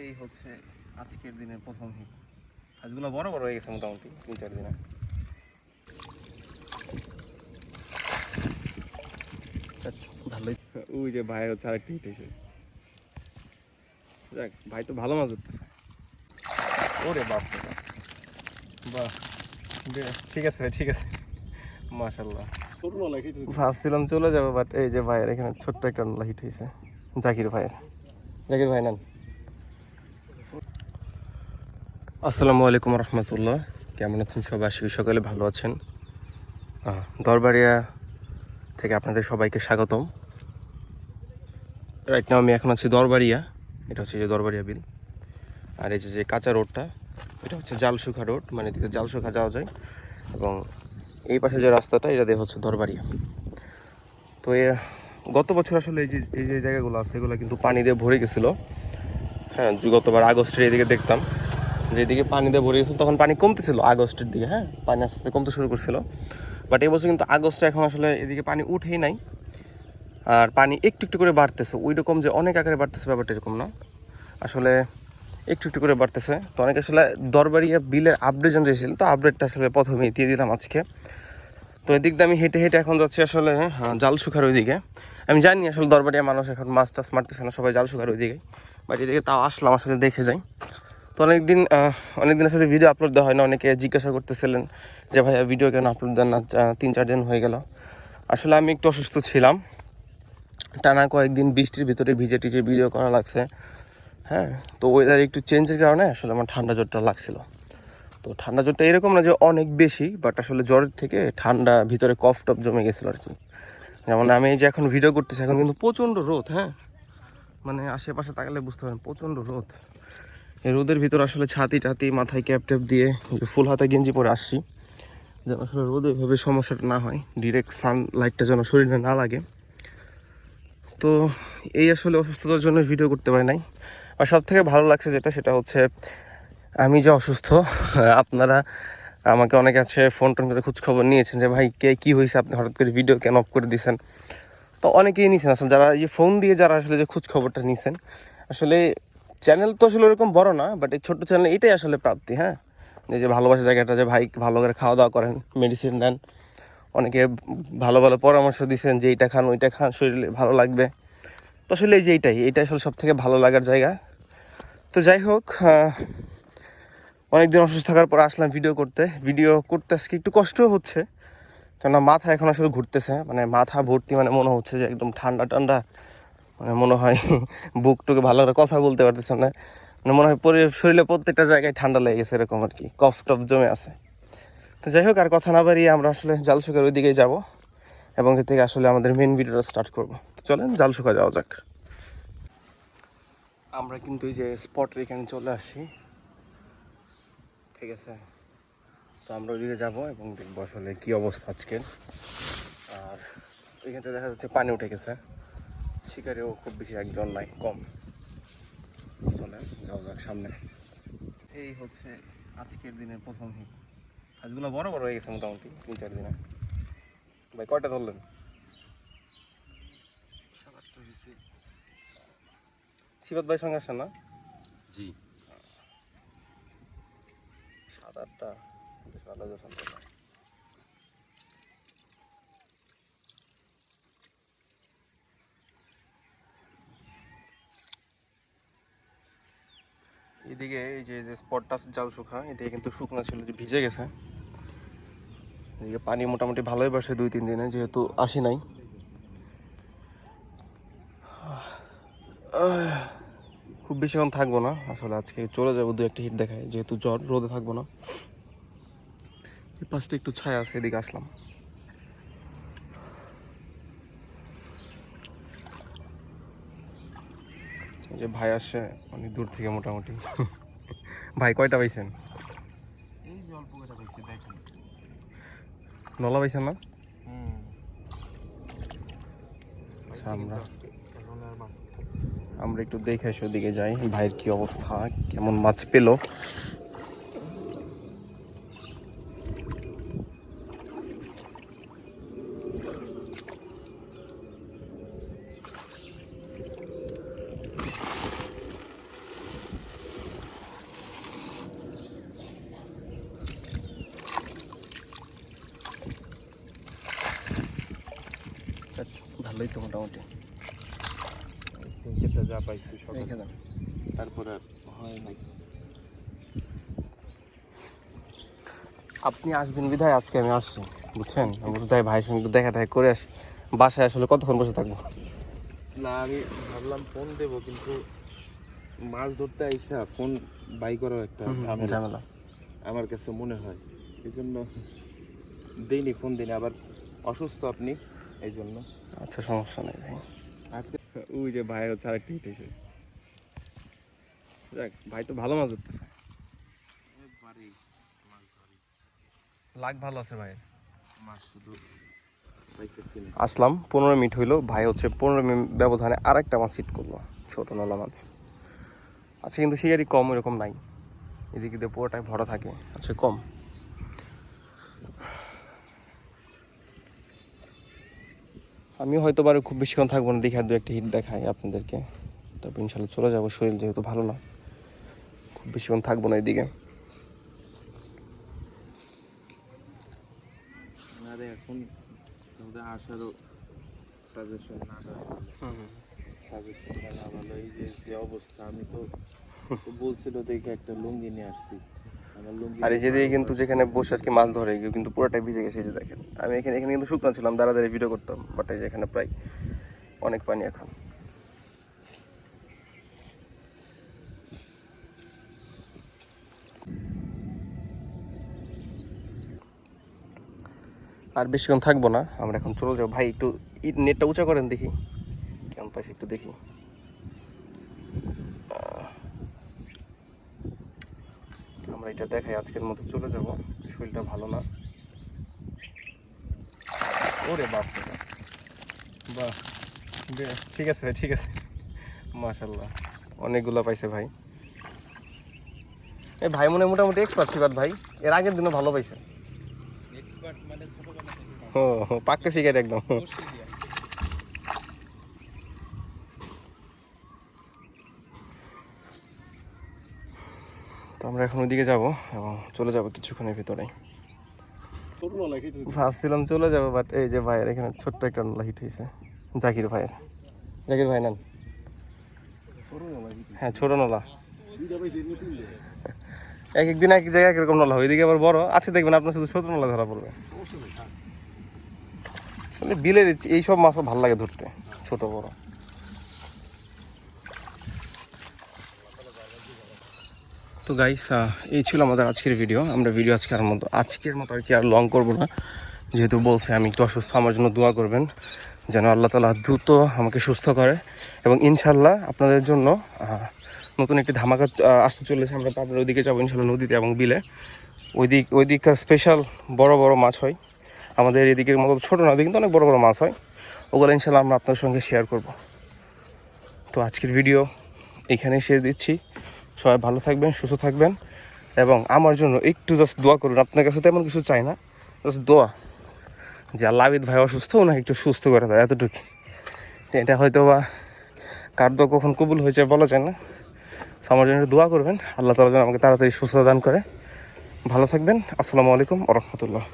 এই হচ্ছে আজকের দিনের প্রথম হিট। আজগুলো বড় বড় হয়ে গেছে মোটামুটি 3-4 দিনে। ভালোই। ওই যে ভাই হচ্ছে আরেকটা হিট হয়েছে। দেখ ভাই তো ভালো মাছ ধরতেছে। ওরে বাপ রে বাহ, ঠিক আছে ভাই, ঠিক আছে, মাশাল্লাহ। ভাবছিলাম চলে যাবো, বাট এই যে ভাইয়ের এখানে ছোট্ট একটা হিট হয়েছে। জাকির ভাইয়ের, জাকির ভাই নেন। আসসালামু আলাইকুম রহমতুল্লাহ। কেমন আছেন সবাই? আশা করি সকালে ভালো আছেন। দরবারিয়া থেকে আপনাদের সবাইকে স্বাগতম। রাইট নাও আমি এখন আছি দরবারিয়া। এটা হচ্ছে যে দরবারিয়া বিল। আর এই যে কাঁচা রোডটা, এটা হচ্ছে জালসুখা রোড, মানে এদিকে জালসুখা যাওয়া যায়। এবং এই পাশে যে রাস্তাটা, এটা দিয়ে হচ্ছে দরবারিয়া। তো গত বছর আসলে এই যে জায়গাগুলো আছে, এগুলো কিন্তু পানি দিয়ে ভরে গেছিলো। হ্যাঁ, গতবার আগস্টের এদিকে দেখতাম যে এদিকে পানি দিয়ে ভরে গেছিলো, তখন পানি কমতেছিল আগস্টের দিকে। হ্যাঁ, পানি আস্তে আস্তে কমতে শুরু করছিল। বাট এবছর কিন্তু আগস্টে এখন আসলে এদিকে পানি উঠেই নাই। আর পানি একটু একটু করে বাড়তেছে, ওই রকম যে অনেক আকারে বাড়তেছে ব্যাপারটা এরকম না, আসলে একটু একটু করে বাড়তেছে। তো অনেকে আসলে দরবারিয়া বিলের আপডেট জানতে চাইছিলেন, তো আপডেটটা আসলে প্রথমেই দিয়ে দিলাম আজকে। তো এদিক দিয়ে আমি হেঁটে হেঁটে এখন যাচ্ছি আসলে জালসুখার ওইদিকে। আমি জানি আসলে দরবারিয়া মানুষ এখন মাছ টাছ মারতেছে না, সবাই জালসুখার ওইদিকে। বাট এদিকে তাও আসলাম আসলে দেখে যাই। তো অনেকদিন আসলে ভিডিও আপলোড দেওয়া হয় না। অনেকে জিজ্ঞাসা করতেছিলেন যে ভাইয়া ভিডিও কেন আপলোড দেন না, 3-4 দিন হয়ে গেল। আসলে আমি একটু অসুস্থ ছিলাম, টানা কয়েকদিন বৃষ্টির ভিতরে ভিজে টিজে ভিডিও করা লাগছে। হ্যাঁ, তো ওয়েদার একটু চেঞ্জের কারণে আসলে আমার ঠান্ডা জ্বরটা লাগছিল। তো ঠান্ডা জ্বরটা এরকম না যে অনেক বেশি, বাট আসলে জ্বরের থেকে ঠান্ডা ভিতরে কফ টফ জমে গেছিলো আর কি। যেমন আমি এই যে এখন ভিডিও করতেছি, এখন কিন্তু প্রচণ্ড রোদ। হ্যাঁ, মানে আশেপাশে তাকালে বুঝতে পারেন প্রচণ্ড রোদ। এই রোদের ভিতর আসলে ছাতি টাতি মাথায় ক্যাপ ট্যাপ দিয়ে ফুল হাতা গেঞ্জি পরে আসছি, যেন আসলে রোদে এভাবে সমস্যাটা না হয়, ডিরেক্ট সানলাইটটা যেন শরীরে না লাগে। তো এই আসলে অসুস্থতার জন্য ভিডিও করতে পারি নাই। আর সব থেকে ভালো লাগছে যেটা, সেটা হচ্ছে আমি যে অসুস্থ, আপনারা আমাকে অনেকে আছে ফোন টোন করে খোঁজখবর নিয়েছেন যে ভাই কী হয়েছে, আপনি হঠাৎ করে ভিডিও কেন অফ করে দিয়েছেন। তো অনেকেই নিয়েছেন আসলে, যারা এই ফোন দিয়ে যারা আসলে যে খোঁজখবরটা নিয়েছেন। আসলে চ্যানেল তো আসলে ওরকম বড় না, বাট এই ছোট্ট চ্যানেল এটাই আসলে প্রাপ্তি। হ্যাঁ, এই যে ভালোবাসার জায়গাটা, যে ভাই ভালো করে খাওয়া দাওয়া করেন, মেডিসিন নেন, অনেকে ভালো ভালো পরামর্শ দিয়েছেন যে এইটা খান ওইটা খান, শরীরে ভালো লাগবে। তো আসলে এই যে এইটাই আসলে সব থেকে ভালো লাগার জায়গা। তো যাই হোক, অনেকদিন অসুস্থ থাকার পর আসলাম ভিডিও করতে আজকে একটু কষ্টও হচ্ছে, কেননা মাথা এখন আসলে ঘুরতেছে, মানে মাথা ভর্তি, মানে মনে হচ্ছে যে একদম ঠান্ডা ঠান্ডা, মানে মনে হয় বুক টুকে ভালো করে কথা বলতে পারতেছে না, মানে মনে হয় শরীরে প্রত্যেকটা জায়গায় ঠান্ডা লেগে গেছে এরকম আর কি, কফ টফ জমে আছে। তো যাই হোক, আর কথা না বাড়িয়ে আমরা আসলে জালসুখার ওই দিকেই যাবো, এবং এর থেকে আসলে আমাদের মেন ভিডিওটা স্টার্ট করবো। চলেন জালসুখা যাওয়া যাক। আমরা কিন্তু এই যে স্পটের এখানে চলে আসছি, ঠিক আছে। তো আমরা ওইদিকে যাবো এবং দেখবো আসলে কী অবস্থা আজকের। আর এখান থেকে দেখা যাচ্ছে পানি উঠে গেছে, শিকারেও খুব বেশি একজন নাই, কম। চলে যাওয়া যাক সামনে। এই হচ্ছে আজকের দিনের প্রথম হিট। আজগুলো বড় বড় হয়ে গেছে মোটামুটি 3-4 দিনে। ভাই কয়টা ধরলেন? 7-8টা হয়েছে। সিবাত ভাইয়ের সঙ্গে আসেন না? জি, 7-8টা, বেশ ভালো যখন। এদিকে এই যে স্পটটা জালসুখা, এদিকে কিন্তু শুকনো ছিল, যে ভিজে গেছে। এদিকে পানি মোটামুটি ভালোই বাসে 2-3 দিনে, যেহেতু আসি নাই। খুব বেশিক্ষণ থাকবো না আসলে, আজকে চলে যাবো 2-1টা হিট দেখায়, যেহেতু জ্বর, রোদে থাকবো না। এই পাশটা একটু ছায়া আছে, এদিকে আসলাম। যে ভাই আসছে অনেক দূর থেকে মোটামুটি। ভাই কয়টা পাইছেন? এই যে অল্প কটা পাইছি, দেখেন। নলা পাইছেন না? পাইছি কিন্তু আজকে, এখন আর মাছ নেই। আমরা একটু দেখে আসি, ওদিকে যাই, ভাইয়ের কি অবস্থা, কেমন মাছ পেলো। এই তো মোটামুটি 3-4টা যা পাইছি সকালে রেখে দেন। তারপরে আর হয় নাই। আপনি আসবেন বিধায় আজকে আমি আসছি, বুঝছেন? আমি বলতে যাই ভাইয়ের সঙ্গে একটু দেখা টাকা করে আসি। বাসায় আসলে কতক্ষণ বসে থাকবো? না আমি ভাবলাম ফোন দেবো, কিন্তু মাছ ধরতে আইসা ফোন বাই করাও একটা ঝামেলা ঝামেলা। আমার কাছে মনে হয়। এই জন্য দেইনি, ফোন দিইনি। আবার অসুস্থ আপনি, এই জন্য। আচ্ছা সমস্যা নেই ভাই। আজকে ওই যে ভাইয়ের হচ্ছে আরেকটা হিট হয়েছে। দেখ ভাই তো ভালো মাছ ধরতেছে, একবারেই মাছ ধরি, লাগ ভালো আছে ভাই। মাছ শুধু পাইতেছি না। আসলাম 15 মিনিট হইলো, ভাই হচ্ছে 15 মিনিট ব্যবধানে আরেকটা মাছ হিট করলো, ছোট নলা মাছ। আচ্ছা কিন্তু শিকারি কম এরকম নাই, এদিকে দিয়ে পুরোটাই ভরা থাকে, আচ্ছা কম। আমি হয়তো বারে খুব বেশিক্ষণ থাকবো না, দেখে আর দু একটা হিট দেখাই আপনাদেরকে, তারপর ইনশাল্লাহ চলে যাবো। শরীর যেহেতু ভালো না, খুব বেশিক্ষণ থাকবো না এদিকে। আরে এখন আমাদের আসারও সাজেশন না দেওয়া ভালো। সাজেশন না ভালো। এই যে যে অবস্থা, আমি তো বলছিল দেখে একটা লুঙ্গি নিয়ে আসছি। আমার লুঙ্গি আর এই যে দিয়ে কিন্তু যেখানে বসে আর কি মাছ ধরে কেউ কিন্তু পুরোটাই ভিজে গেছে, এই যে দেখেন। আমি এখানে এখানে কিন্তু শুকনো ছিলাম, দাঁড়াদাঁড়িয়ে ভিডিও করতাম, বাট এই যে এখানে প্রায় অনেক পানি এখন। আর বেশিক্ষণ থাকবো না, আমরা এখন চলে যাবো। ভাই একটু নেটটা উঁচা করেন দেখি কেমন পাইছি, একটু দেখি। আমরা এটা দেখাই, আজকের মতো চলে যাব, শরীরটা ভালো না। ওরে বাপ রে বাপ। বাহ, ঠিক আছে ভাই, ঠিক আছে, মাশাল্লাহ অনেকগুলো পাইছে ভাই। এই ভাই মনে হয় মোটামুটি এক্সপার্ট শিবাদ ভাই, এর আগের দিনও ভালো পাইছে। এক্সপার্ট মানে ছোটবেলা থেকে ও পাক্কা শিকারি একদম। তো আমরা এখন ওইদিকে যাব এবং চলে যাব কিছুক্ষণের ভিতরে। ভাবছিলাম চলে যাবো, বাট এই যে ভাইয়ের এখানে ছোট্ট একটা নলা হিট হয়েছে, জাকির ভাইয়ের। জাকির ভাই নেন। হ্যাঁ ছোট নলা, এক একদিন এক এক জায়গায় একরকম নলা হয়, ওইদিকে আবার বড় আছে, দেখবেন আপনার শুধু ছোট নলা ধরা পড়বে। মানে বিলের এইসব মাছও ভালো লাগে ধরতে, ছোট বড়। তো গাইস, এই ছিল আমাদের আজকের ভিডিও। আমরা ভিডিও আজকের মতো আর কি আর লং করবো না, যেহেতু বলছে আমি একটু অসুস্থ, আমার জন্য দোয়া করবেন যেন আল্লাহ তাআলা দ্রুত আমাকে সুস্থ করে। এবং ইনশাল্লাহ আপনাদের জন্য নতুন একটি ধামাকা আসতে চলেছে। আমরা তারপরে ওইদিকে যাবো ইনশাল্লাহ, নদীতে এবং বিলে। ওই দিককার স্পেশাল বড় বড় মাছ হয়, আমাদের এদিকের মতো ছোটো নদী কিন্তু অনেক বড় বড় মাছ হয়, ওগুলো ইনশাল্লাহ আমরা আপনার সঙ্গে শেয়ার করব। তো আজকের ভিডিও এখানেই শেষ দিচ্ছি। সবাই ভালো থাকবেন, সুস্থ থাকবেন, এবং আমার জন্য একটু জাস্ট দোয়া করুন। আপনার কাছে তেমন কিছু চাই না, জাস্ট দোয়া যে আল্লাহ আবিদ ভাই অসুস্থ, ওনাকে একটু সুস্থ করে দেয়, এতটুকু। এটা হয়তো বা কার দোয়া কখন কবুল হয়েছে বলা যায় না। আমার জন্য দোয়া করবেন, আল্লাহ তাআলা যেন আমাকে তাড়াতাড়ি সুস্থতা দান করে। ভালো থাকবেন। আসসালামু আলাইকুম ওয়া রাহমাতুল্লাহ।